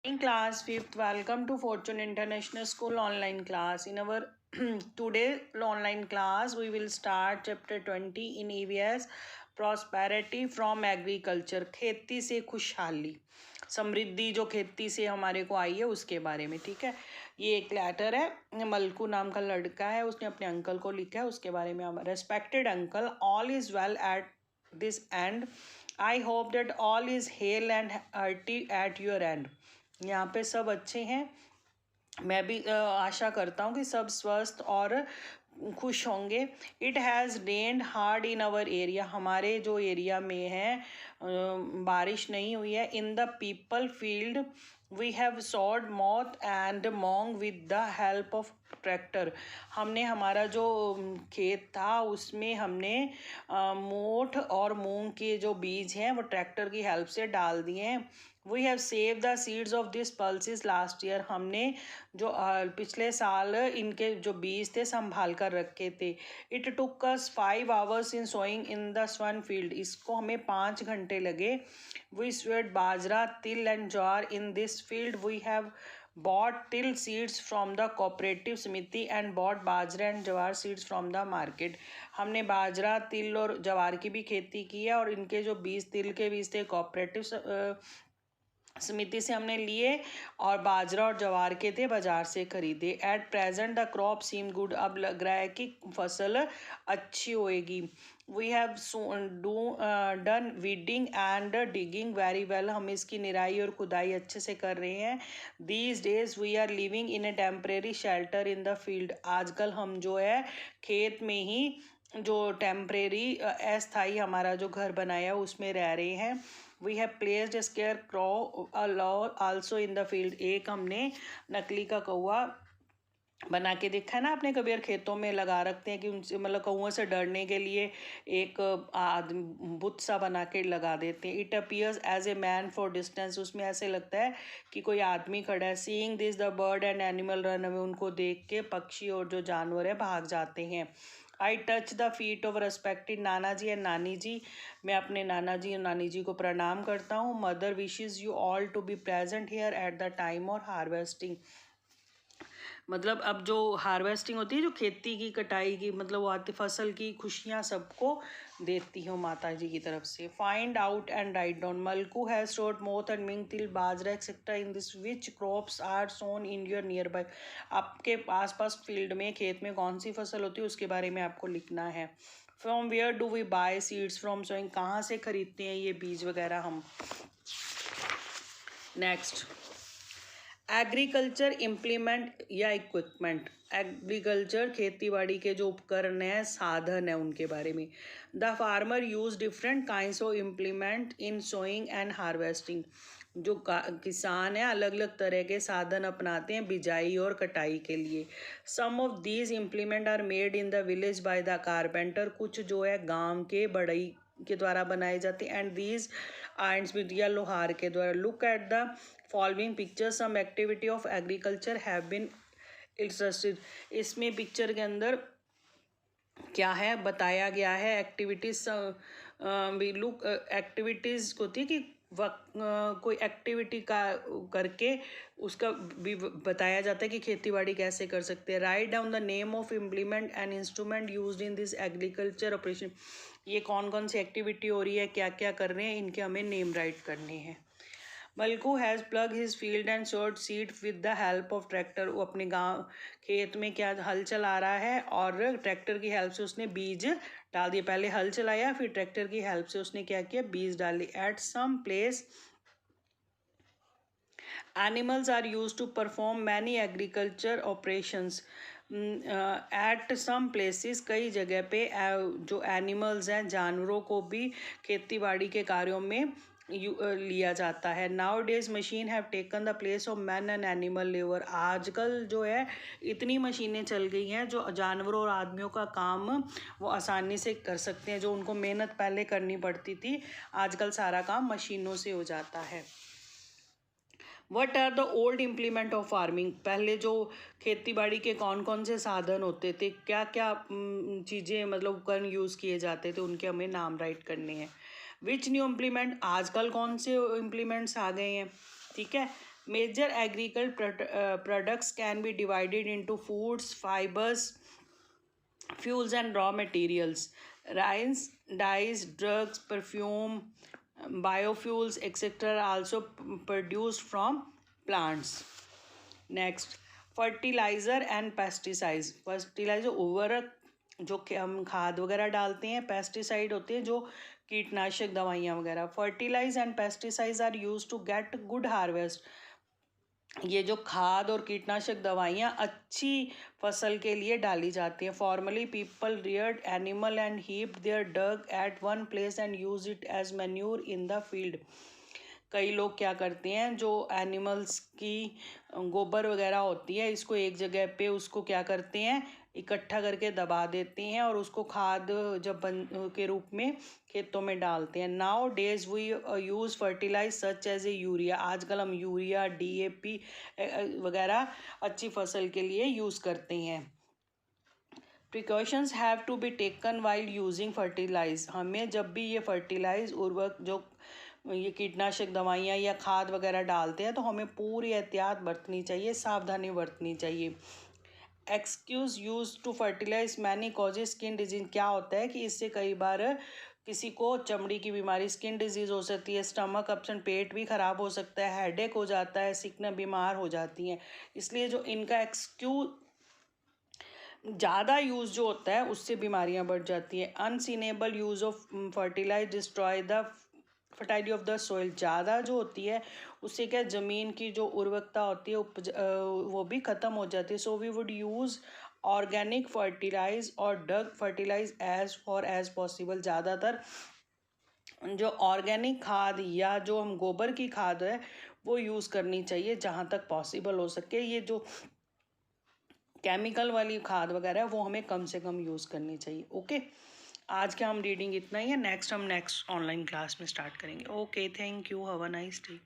In class 5th, welcome to Fortune International School online class. In our today online class, we will start chapter 20 in EVS Prosperity from Agriculture. खेती से खुशहाली, समृद्धि जो खेती से हमारे को आई है उसके बारे में। ठीक है, ये एक लेटर है, मलकू नाम का लड़का है, उसने अपने अंकल को लिखा है, उसके बारे में। Respected uncle, all is well at this and I hope that all is hello and hearty at your and. यहाँ पे सब अच्छे हैं, मैं भी आशा करता हूँ कि सब स्वस्थ और खुश होंगे। It has rained hard in our area, हमारे जो एरिया में है बारिश नहीं हुई है। In the people field we have sowed moth and moong with the help of tractor, हमने हमारा जो खेत था उसमें हमने मोठ और मूंग के जो बीज हैं वो ट्रैक्टर की हेल्प से डाल दिए हैं। We have save the seeds of this pulses last year, हमने जो पिछले साल इनके जो बीज थे संभाल कर रखे थे। It took us 5 hours in sowing in the one field, इसको हमें 5 घंटे लगे। We sowed bajra til and jowar in this field, we have bought till seeds from the cooperative samiti and bought bajra and jowar seeds from the market, हमने बाजरा तिल और जवार की भी खेती की है और इनके जो बीज तिल के बीज थे कोऑपरेटिव समिति से हमने लिए और बाजरा और जवार के थे बाजार से खरीदे। At present the crop seem good, अब लग रहा है कि फसल अच्छी होएगी। We have done weeding and digging very well, हम इसकी निराई और खुदाई अच्छे से कर रहे हैं। These days we are living in a temporary shelter in the field, आजकल हम जो है खेत में ही जो टेम्परेरी अस्थाई हमारा जो घर बनाया उसमें रह रहे हैं। We have placed scarecrow also in the field, एक हमने नकली का कौआ बना के देखा है ना आपने कभी, यार खेतों में लगा रखते हैं कि उनसे मतलब कौओं से डरने के लिए एक बुत सा बना के लगा देते हैं। It appears as a man for distance, उसमें ऐसे लगता है कि कोई आदमी खड़ा है। Seeing this the bird and animal run away, उनको देख के पक्षी और जो जानवर है भाग जाते हैं। I touch the feet of respected Nana ji and नानी जी, मैं अपने नाना जी और नानी जी को प्रणाम करता हूँ। Mother wishes you all to be present here at the time और हार्वेस्टिंग, मतलब अब जो हार्वेस्टिंग होती है जो खेती की कटाई की, मतलब वो आती फसल की खुशियाँ सबको देती हूँ माता जी की तरफ से। Find out and write down, Malku has stored moth and moong til bajra etcetera in this which crops are sown in your nearby, आपके आस पास फील्ड में खेत में कौन सी फसल होती है उसके बारे में आपको लिखना है। From where do we buy seeds from sowing, कहाँ से खरीदते हैं ये बीज वगैरह हम। नेक्स्ट, एग्रीकल्चर इम्प्लीमेंट या इक्विपमेंट, एग्रीकल्चर खेती बाड़ी के जो उपकरण हैं साधन है उनके बारे में। The farmer use different kinds of implement in sowing and harvesting, जो किसान है अलग अलग तरह के साधन अपनाते हैं बिजाई और कटाई के लिए। Some of these implement are made in the village by the carpenter, कुछ जो है गांव के बढ़ई के द्वारा बनाए जाते हैं। एंड दीज आयरन्स या लोहार के द्वारा। Look at the following picture, some activity of agriculture have been illustrated, इसमें पिक्चर के अंदर क्या है बताया गया है। एक्टिविटीज लुक एक्टिविटीज होती है कि कोई एक्टिविटी का करके उसका भी बताया जाता है कि खेती बाड़ी कैसे कर सकते हैं। Write down the name of implement and instrument used in this agriculture operation, ये कौन कौन सी एक्टिविटी हो रही है क्या क्या कर रहे हैं इनके हमें नेम राइट करने हैं। Malku has plough his field and short seed with the help of tractor, वो अपने गांव खेत में क्या हल चला रहा है और ट्रैक्टर की हेल्प से उसने बीज डाल दिए। पहले हल चलाया फिर ट्रैक्टर की हेल्प से उसने क्या किया, बीज डाले। At some place animals are use to perform many agriculture operations, at some places कई जगह पे जो एनिमल्स हैं जानवरों को भी खेती बाड़ी के कार्यों में लिया जाता है। Now days machine have taken the place of man and animal labour, आजकल जो है इतनी मशीनें चल गई हैं जो जानवरों और आदमियों का काम वो आसानी से कर सकते हैं, जो उनको मेहनत पहले करनी पड़ती थी आजकल सारा काम मशीनों से हो जाता है। What are the old implement of farming, पहले जो खेती बाड़ी के कौन कौन से साधन होते थे, क्या क्या चीज़ें मतलब उपकरण यूज़ किए जाते थे, उनके हमें नाम राइट करने हैं। विच न्यू इम्प्लीमेंट, आजकल कौन से इम्प्लीमेंट्स आ गए हैं, ठीक है। Major agricultural products can be divided into foods, fibers, fuels and raw materials. Rice, dyes, drugs, perfume, biofuels, etc. are also produced from plants. Next, fertiliser and pesticides. Fertiliser उर्वरक जो हम खाद वगैरह डालते हैं, पेस्टिसाइड होते हैं जो कीटनाशक दवाइयाँ वगैरह. Fertilize and pesticides are use to get good harvest. ये जो खाद और कीटनाशक दवाइयाँ अच्छी फसल के लिए डाली जाती हैं. Formally people reared animal and heaped their dung at one place and use it as manure in the field. कई लोग क्या करते हैं, जो एनिमल्स की गोबर वगैरह होती है, इसको एक जगह पे उसको क्या करते हैं, इकट्ठा करके दबा देते हैं और उसको खाद जब बन के रूप में खेतों में डालते हैं. Nowadays we use fertilize such as a urea. आजकल हम यूरिया, DAP वगैरह अच्छी फसल के लिए यूज़ करते हैं. Precautions have to be taken while using fertilize. हमें जब भी ये फर्टिलाइज उर्वरक जो ये कीटनाशक दवाइयाँ या खाद वगैरह डालते हैं तो हमें पूरी एहतियात बरतनी चाहिए, सावधानी बरतनी चाहिए. Excuse use to fertilize many causes skin disease. क्या होता है कि इससे कई बार किसी को चमड़ी की बीमारी, स्किन डिजीज़ हो सकती है, स्टमक अपसेंट, पेट भी ख़राब हो सकता है, हेडेक हो जाता है, सिकना बीमार हो जाती हैं. इसलिए जो इनका ज़्यादा यूज़ जो होता है उससे बीमारियां बढ़ जाती हैं. Unseasonable use of fertilize destroy the fertility of the soil. ज़्यादा जो होती है उससे क्या ज़मीन की जो उर्वरकता होती है वो भी ख़त्म हो जाती है. So we would use organic fertilize और डग फर्टिलाइज एज पॉसिबल. ज़्यादातर जो ऑर्गेनिक खाद या जो हम गोबर की खाद है वो यूज़ करनी चाहिए जहाँ तक पॉसिबल हो सके. ये जो केमिकल वाली खाद वगैरह है वो हमें कम से कम यूज़ करनी चाहिए. ओके, आज का हम रीडिंग इतना ही है. नेक्स्ट हम नेक्स्ट ऑनलाइन क्लास में स्टार्ट करेंगे. Okay, thank you, have a nice day.